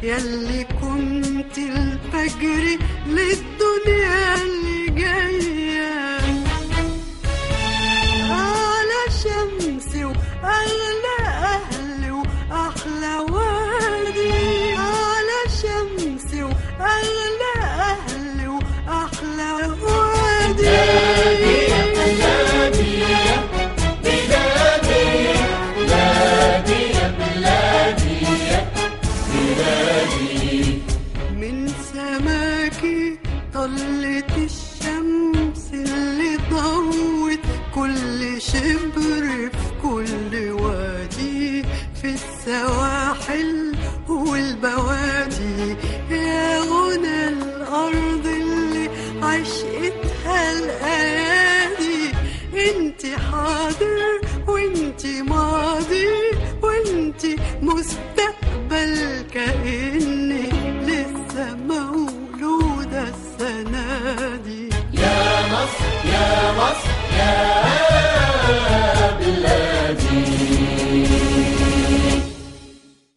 ياللي كنت الفجر للدنيا اللي جاية، على شمسي وأغلى أهلي وأحلى وادي، على شمسي وأغلى أهلي وأحلى وادي. بلادي يا بلادي يا بلادي، بلادي يا بلادي يا بلادي. من سماكي طلت الشمس اللي ضوت كل شبر في كل وادي، في السواحل والبوادي، يا غنى الأرض اللي عشقتها الأيادي. انت حاضر وانت ماضي،